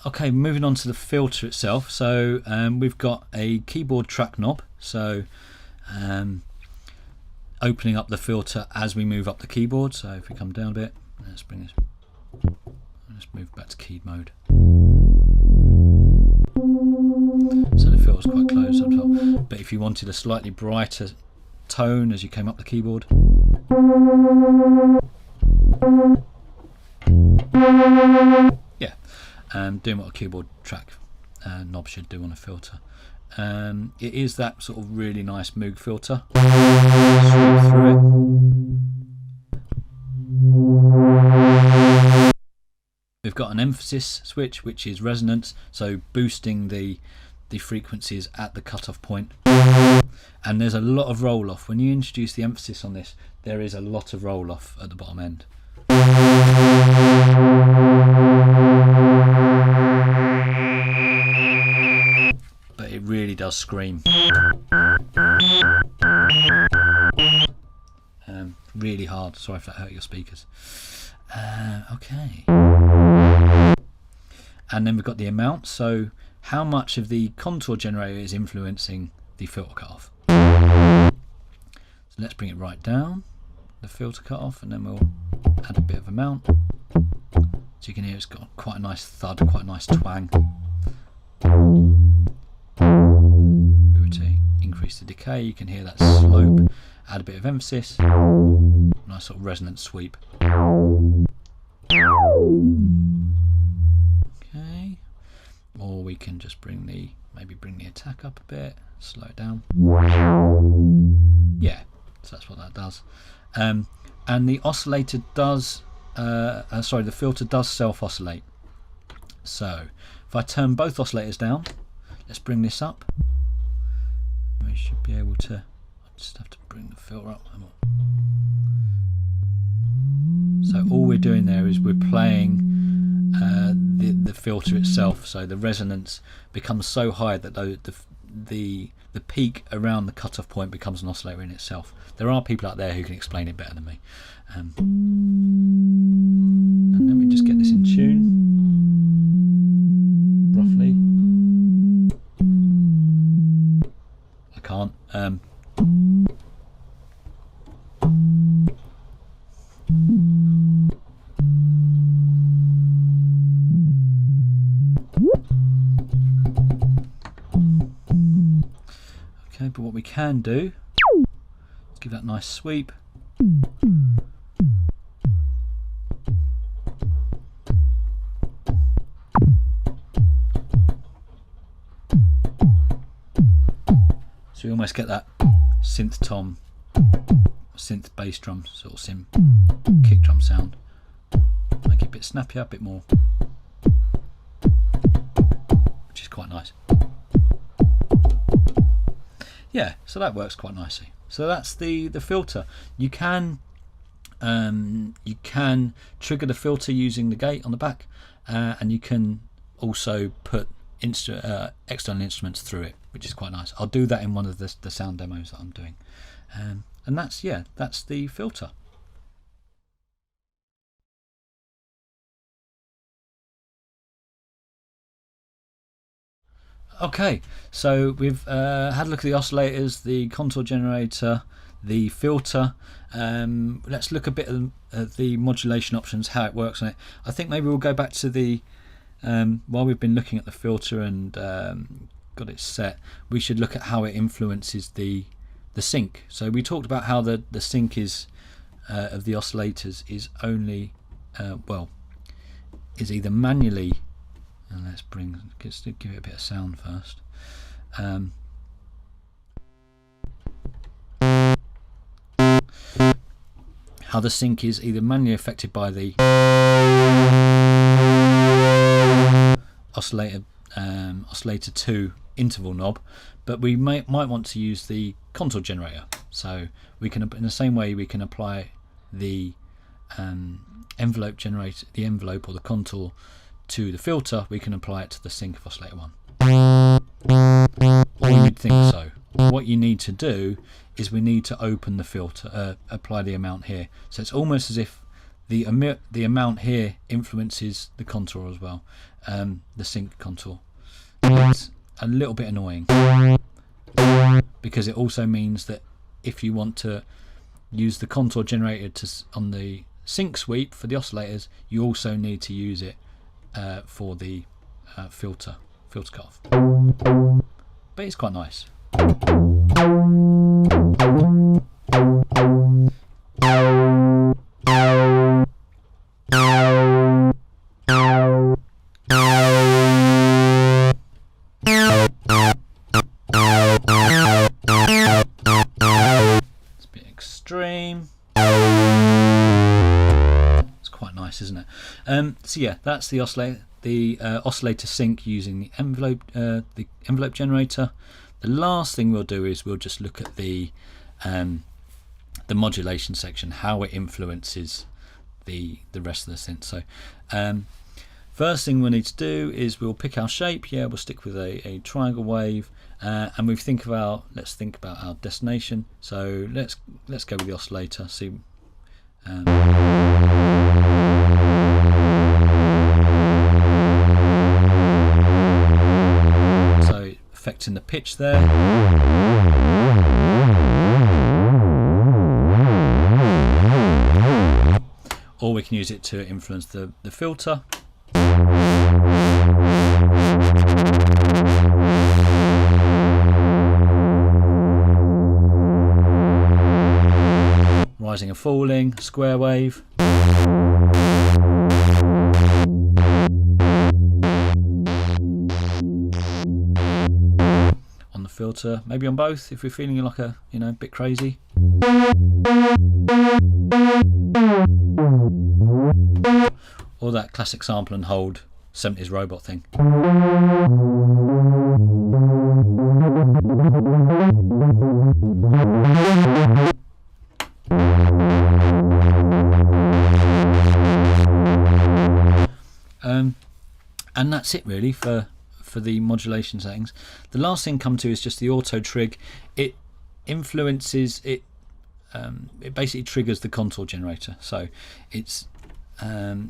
Okay, moving on to the filter itself. So we've got a keyboard track knob. So opening up the filter as we move up the keyboard. So if we come down a bit, let's bring this. Let's move back to keyed mode. So the filter's quite close up top. But if you wanted a slightly brighter tone as you came up the keyboard, yeah, doing what a keyboard track knob should do on a filter. It is that sort of really nice Moog filter. Sweep through it. We've got an emphasis switch, which is resonance, so boosting the frequencies at the cutoff point. And there's a lot of roll off. When you introduce the emphasis on this, there is a lot of roll off at the bottom end. But it really does scream. Really hard. Sorry if that hurt your speakers. Okay. And then we've got the amount. So how much of the contour generator is influencing the filter cutoff. So let's bring it right down, the filter cutoff, and then we'll add a bit of amount. So you can hear it's got quite a nice thud, quite a nice twang. If we were to increase the decay, you can hear that slope, add a bit of emphasis, nice sort of resonant sweep. Okay, or we can just bring the, maybe bring the attack up a bit, slow it down. Yeah, so that's what that does. And the oscillator does, the filter does self-oscillate. So if I turn both oscillators down, let's bring this up. We should be able to, I just have to bring the filter up. So all we're doing there is we're playing the filter itself. So the resonance becomes so high that the peak around the cutoff point becomes an oscillator in itself. There are people out there who can explain it better than me. And let me just get this in tune, roughly. I can't. Okay, but what we can do is give that a nice sweep. So we almost get that synth tom, synth bass drum, sort of kick drum sound. Make it a bit snappier, a bit more, which is quite nice. Yeah, so that works quite nicely. So that's the filter. You can trigger the filter using the gate on the back, and you can also put external instruments through it, which is quite nice. I'll do that in one of the sound demos that I'm doing. And that's the filter. Okay, so we've had a look at the oscillators, the contour generator, the filter. Let's look a bit at the modulation options, how it works on it. I think maybe we'll go back to the while we've been looking at the filter and got it set, we should look at how it influences the sync. So we talked about how the sync is of the oscillators is only is either manually, and let's give it a bit of sound first. How the sync is either manually affected by the oscillator 2 interval knob, but we might want to use the contour generator. So we can, in the same way we can apply the envelope generator, the envelope or the contour to the filter, we can apply it to the sync of oscillator 1. Or you'd think so. What you need to do is we need to open the filter, apply the amount here. So it's almost as if the amount here influences the contour as well, the sync contour. It's a little bit annoying because it also means that if you want to use the contour generator on the sync sweep for the oscillators, you also need to use it for the filter cutoff. But it's quite nice. It's a bit extreme. It's quite nice, isn't it? So yeah, that's the oscillator sync using the envelope generator. The last thing we'll do is we'll just look at the modulation section, how it influences the rest of the synth. So first thing we need to do is we'll pick our shape. Yeah, we'll stick with a triangle wave, and let's think about our destination. So let's go with the oscillator. See. So affecting the pitch there. Or we can use it to influence the filter. Rising and falling, square wave. On the filter, maybe on both if we're feeling like a bit crazy. Or that classic sample and hold 70s robot thing. And that's it really for the modulation settings. The last thing come to is just the AutoTrigger. It influences it. It basically triggers the contour generator. So it's to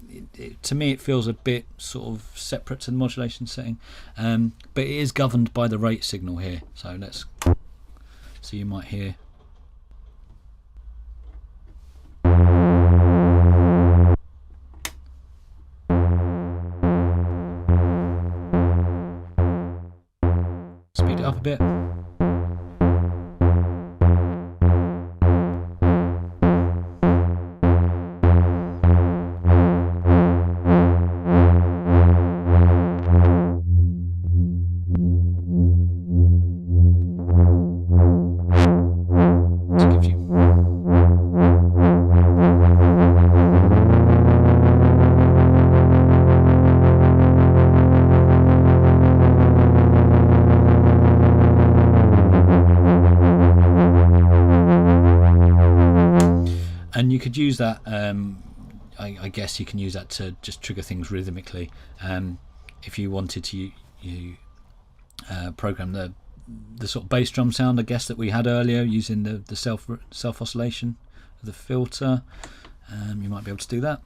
me it feels a bit sort of separate to the modulation setting, but it is governed by the rate signal here. So you might hear. Speed it up a bit. And you could use that, I guess you can use that to just trigger things rhythmically. If you wanted to program the sort of bass drum sound, I guess, that we had earlier using the self oscillation of the filter, you might be able to do that.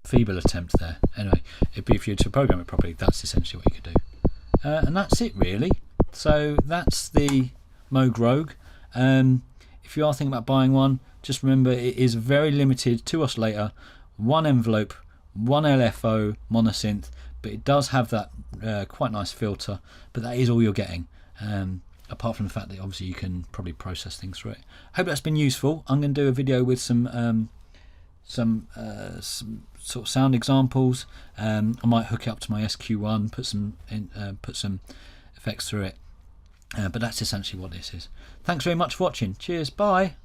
Feeble attempt there. Anyway, if you were to program it properly, that's essentially what you could do. And that's it really. So that's the Moog Rogue. If you are thinking about buying one, just remember it is very limited, 2 oscillator, 1 envelope, 1 LFO monosynth, but it does have that quite nice filter, but that is all you're getting. Apart from the fact that obviously you can probably process things through it. Hope that's been useful. I'm going to do a video with some sort of sound examples. I might hook it up to my SQ1, put some effects through it, but that's essentially what this is. Thanks very much for watching. Cheers, bye.